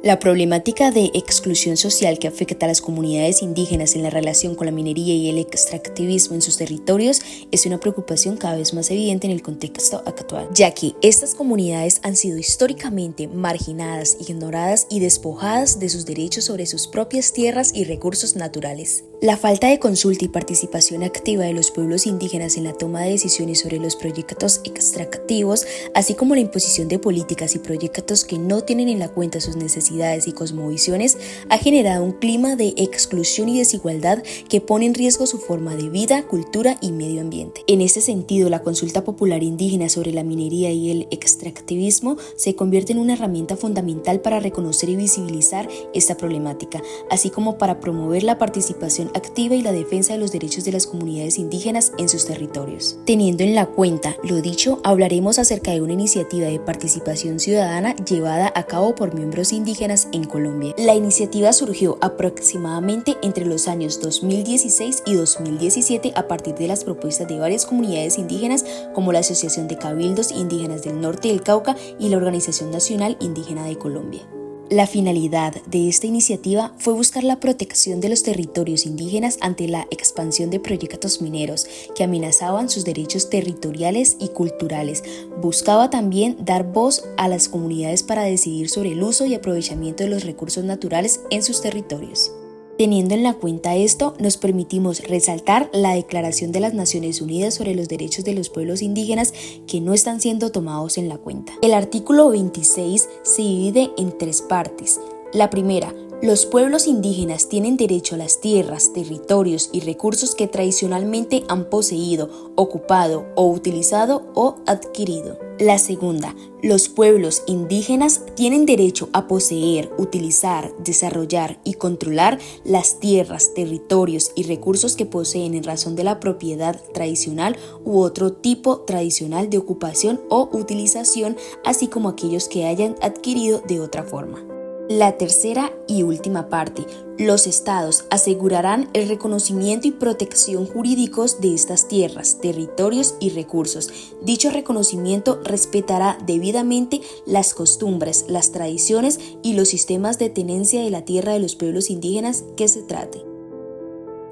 La problemática de exclusión social que afecta a las comunidades indígenas en la relación con la minería y el extractivismo en sus territorios es una preocupación cada vez más evidente en el contexto actual, ya que estas comunidades han sido históricamente marginadas, ignoradas y despojadas de sus derechos sobre sus propias tierras y recursos naturales. La falta de consulta y participación activa de los pueblos indígenas en la toma de decisiones sobre los proyectos extractivos, así como la imposición de políticas y proyectos que no tienen en la cuenta sus necesidades y cosmovisiones, ha generado un clima de exclusión y desigualdad que pone en riesgo su forma de vida, cultura y medio ambiente. En este sentido, la consulta popular indígena sobre la minería y el extractivismo se convierte en una herramienta fundamental para reconocer y visibilizar esta problemática, así como para promover la participación activa y la defensa de los derechos de las comunidades indígenas en sus territorios. Teniendo en la cuenta lo dicho, hablaremos acerca de una iniciativa de participación ciudadana llevada a cabo por miembros indígenas en Colombia. La iniciativa surgió aproximadamente entre los años 2016 y 2017 a partir de las propuestas de varias comunidades indígenas como la Asociación de Cabildos Indígenas del Norte del Cauca y la Organización Nacional Indígena de Colombia. La finalidad de esta iniciativa fue buscar la protección de los territorios indígenas ante la expansión de proyectos mineros que amenazaban sus derechos territoriales y culturales. Buscaba también dar voz a las comunidades para decidir sobre el uso y aprovechamiento de los recursos naturales en sus territorios. Teniendo en la cuenta esto, nos permitimos resaltar la Declaración de las Naciones Unidas sobre los Derechos de los Pueblos Indígenas que no están siendo tomados en la cuenta. El artículo 26 se divide en tres partes. La primera, los pueblos indígenas tienen derecho a las tierras, territorios y recursos que tradicionalmente han poseído, ocupado o utilizado o adquirido. La segunda, los pueblos indígenas tienen derecho a poseer, utilizar, desarrollar y controlar las tierras, territorios y recursos que poseen en razón de la propiedad tradicional u otro tipo tradicional de ocupación o utilización, así como aquellos que hayan adquirido de otra forma. La tercera y última parte, los estados asegurarán el reconocimiento y protección jurídicos de estas tierras, territorios y recursos. Dicho reconocimiento respetará debidamente las costumbres, las tradiciones y los sistemas de tenencia de la tierra de los pueblos indígenas que se trate.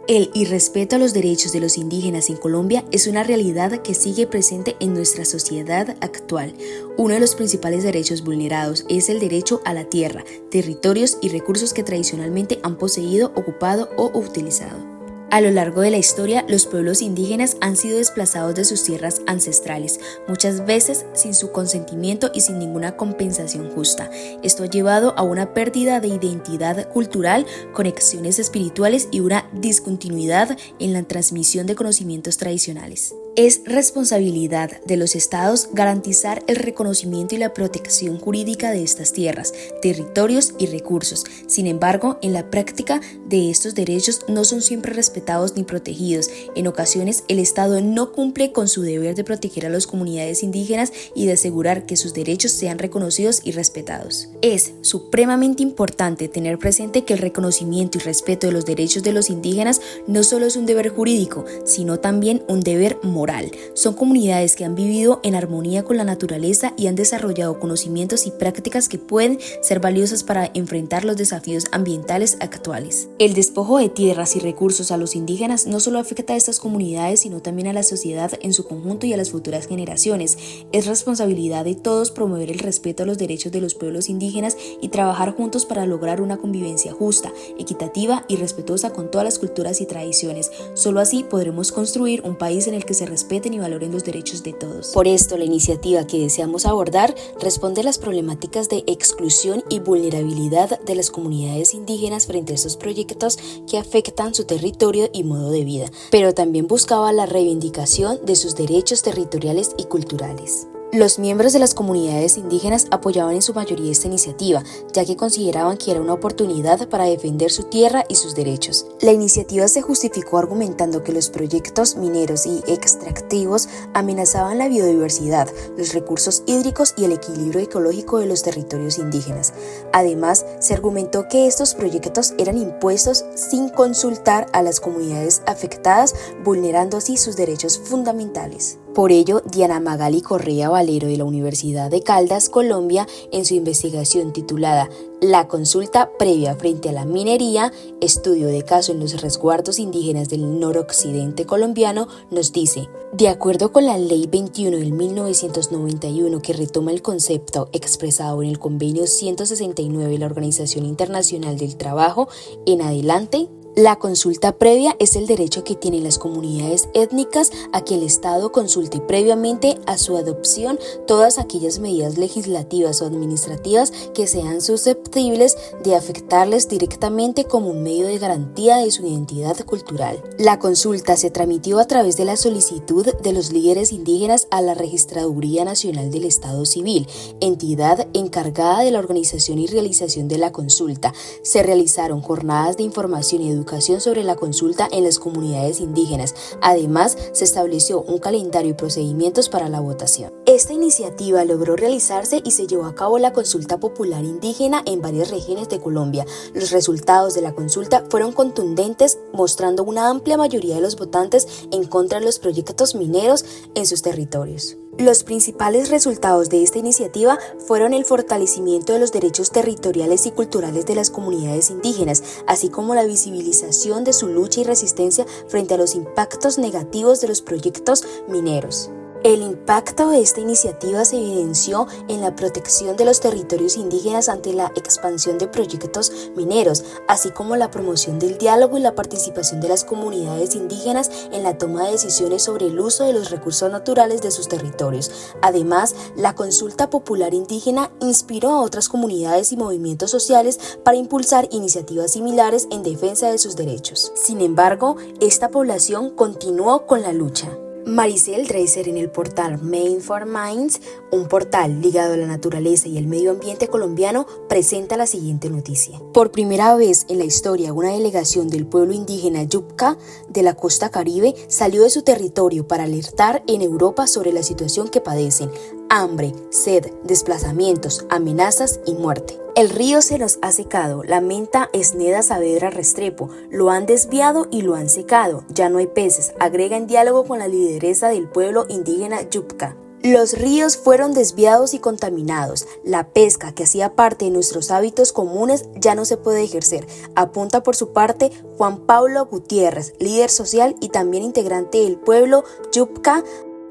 El irrespeto a los derechos de los indígenas en Colombia es una realidad que sigue presente en nuestra sociedad actual. Uno de los principales derechos vulnerados es el derecho a la tierra, territorios y recursos que tradicionalmente han poseído, ocupado o utilizado. A lo largo de la historia, los pueblos indígenas han sido desplazados de sus tierras ancestrales, muchas veces sin su consentimiento y sin ninguna compensación justa. Esto ha llevado a una pérdida de identidad cultural, conexiones espirituales y una discontinuidad en la transmisión de conocimientos tradicionales. Es responsabilidad de los estados garantizar el reconocimiento y la protección jurídica de estas tierras, territorios y recursos. Sin embargo, en la práctica de estos derechos no son siempre respetados ni protegidos. En ocasiones, el Estado no cumple con su deber de proteger a las comunidades indígenas y de asegurar que sus derechos sean reconocidos y respetados. Es supremamente importante tener presente que el reconocimiento y respeto de los derechos de los indígenas no solo es un deber jurídico, sino también un deber moral. Son comunidades que han vivido en armonía con la naturaleza y han desarrollado conocimientos y prácticas que pueden ser valiosas para enfrentar los desafíos ambientales actuales. El despojo de tierras y recursos a los indígenas no solo afecta a estas comunidades, sino también a la sociedad en su conjunto y a las futuras generaciones. Es responsabilidad de todos promover el respeto a los derechos de los pueblos indígenas y trabajar juntos para lograr una convivencia justa, equitativa y respetuosa con todas las culturas y tradiciones. Solo así podremos construir un país en el que se respeten y valoren los derechos de todos. Por esto, la iniciativa que deseamos abordar responde a las problemáticas de exclusión y vulnerabilidad de las comunidades indígenas frente a estos proyectos que afectan su territorio y modo de vida, pero también buscaba la reivindicación de sus derechos territoriales y culturales. Los miembros de las comunidades indígenas apoyaban en su mayoría esta iniciativa, ya que consideraban que era una oportunidad para defender su tierra y sus derechos. La iniciativa se justificó argumentando que los proyectos mineros y extractivos amenazaban la biodiversidad, los recursos hídricos y el equilibrio ecológico de los territorios indígenas. Además, se argumentó que estos proyectos eran impuestos sin consultar a las comunidades afectadas, vulnerando así sus derechos fundamentales. Por ello, Diana Magali Correa Valero de la Universidad de Caldas, Colombia, en su investigación titulada La consulta previa frente a la minería, estudio de caso en los resguardos indígenas del noroccidente colombiano, nos dice: de acuerdo con la Ley 21 del 1991, que retoma el concepto expresado en el Convenio 169 de la Organización Internacional del Trabajo, en adelante, la consulta previa es el derecho que tienen las comunidades étnicas a que el Estado consulte previamente a su adopción todas aquellas medidas legislativas o administrativas que sean susceptibles de afectarles directamente como un medio de garantía de su identidad cultural. La consulta se tramitió a través de la solicitud de los líderes indígenas a la Registraduría Nacional del Estado Civil, entidad encargada de la organización y realización de la consulta. Se realizaron jornadas de información y educación sobre la consulta en las comunidades indígenas. Además, se estableció un calendario y procedimientos para la votación. Esta iniciativa logró realizarse y se llevó a cabo la consulta popular indígena en varias regiones de Colombia. Los resultados de la consulta fueron contundentes, mostrando una amplia mayoría de los votantes en contra de los proyectos mineros en sus territorios. Los principales resultados de esta iniciativa fueron el fortalecimiento de los derechos territoriales y culturales de las comunidades indígenas, así como la visibilización de su lucha y resistencia frente a los impactos negativos de los proyectos mineros. El impacto de esta iniciativa se evidenció en la protección de los territorios indígenas ante la expansión de proyectos mineros, así como la promoción del diálogo y la participación de las comunidades indígenas en la toma de decisiones sobre el uso de los recursos naturales de sus territorios. Además, la consulta popular indígena inspiró a otras comunidades y movimientos sociales para impulsar iniciativas similares en defensa de sus derechos. Sin embargo, esta población continuó con la lucha. Maricel Dreiser, en el portal Maine for Minds, un portal ligado a la naturaleza y el medio ambiente colombiano, presenta la siguiente noticia. Por primera vez en la historia, una delegación del pueblo indígena Yupka de la costa caribe salió de su territorio para alertar en Europa sobre la situación que padecen: hambre, sed, desplazamientos, amenazas y muerte. El río se nos ha secado, lamenta Esneda Saavedra Restrepo. Lo han desviado y lo han secado. Ya no hay peces, agrega en diálogo con la lideresa del pueblo indígena Yupka. Los ríos fueron desviados y contaminados. La pesca, que hacía parte de nuestros hábitos comunes, ya no se puede ejercer, apunta por su parte Juan Pablo Gutiérrez, líder social y también integrante del pueblo Yupka.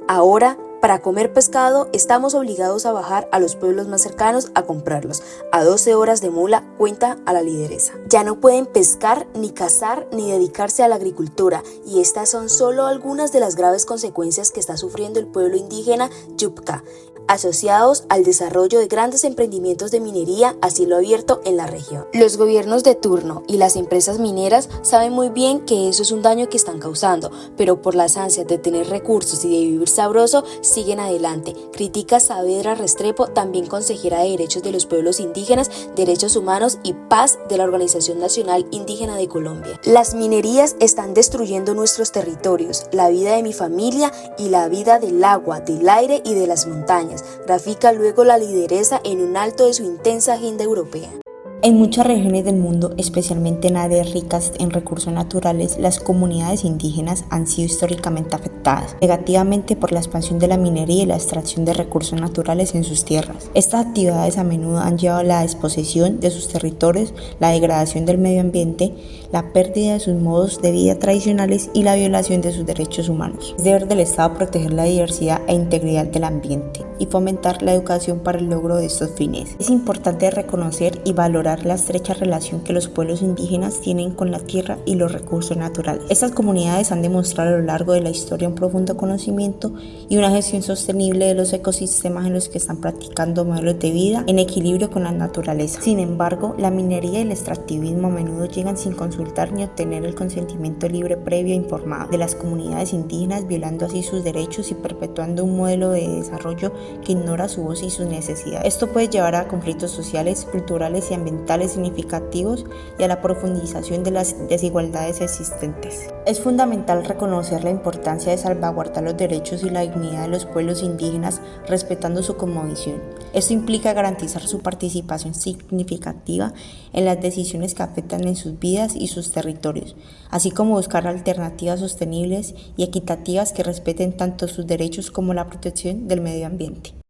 Ahora, para comer pescado, estamos obligados a bajar a los pueblos más cercanos a comprarlos. A 12 horas de mula, cuenta a la lideresa. Ya no pueden pescar, ni cazar, ni dedicarse a la agricultura, y estas son solo algunas de las graves consecuencias que está sufriendo el pueblo indígena Yupka, asociados al desarrollo de grandes emprendimientos de minería a cielo abierto en la región. Los gobiernos de turno y las empresas mineras saben muy bien que eso es un daño que están causando, pero por las ansias de tener recursos y de vivir sabroso, siguen adelante. Critica Saavedra Restrepo, también consejera de Derechos de los Pueblos Indígenas, Derechos Humanos y Paz de la Organización Nacional Indígena de Colombia. Las minerías están destruyendo nuestros territorios, la vida de mi familia y la vida del agua, del aire y de las montañas, grafica luego la lideresa en un alto de su intensa agenda europea. En muchas regiones del mundo, especialmente en áreas ricas en recursos naturales, las comunidades indígenas han sido históricamente afectadas negativamente por la expansión de la minería y la extracción de recursos naturales en sus tierras. Estas actividades a menudo han llevado a la desposesión de sus territorios, la degradación del medio ambiente, la pérdida de sus modos de vida tradicionales y la violación de sus derechos humanos. Es deber del Estado proteger la diversidad e integridad del ambiente y fomentar la educación para el logro de estos fines. Es importante reconocer y valorar la estrecha relación que los pueblos indígenas tienen con la tierra y los recursos naturales. Estas comunidades han demostrado a lo largo de la historia un profundo conocimiento y una gestión sostenible de los ecosistemas en los que están practicando modelos de vida en equilibrio con la naturaleza. Sin embargo, la minería y el extractivismo a menudo llegan sin consultar ni obtener el consentimiento libre previo e informado de las comunidades indígenas, violando así sus derechos y perpetuando un modelo de desarrollo que ignora su voz y sus necesidades. Esto puede llevar a conflictos sociales, culturales y ambientales ambientales significativos y a la profundización de las desigualdades existentes. Es fundamental reconocer la importancia de salvaguardar los derechos y la dignidad de los pueblos indígenas respetando su cosmovisión. Esto implica garantizar su participación significativa en las decisiones que afectan en sus vidas y sus territorios, así como buscar alternativas sostenibles y equitativas que respeten tanto sus derechos como la protección del medio ambiente.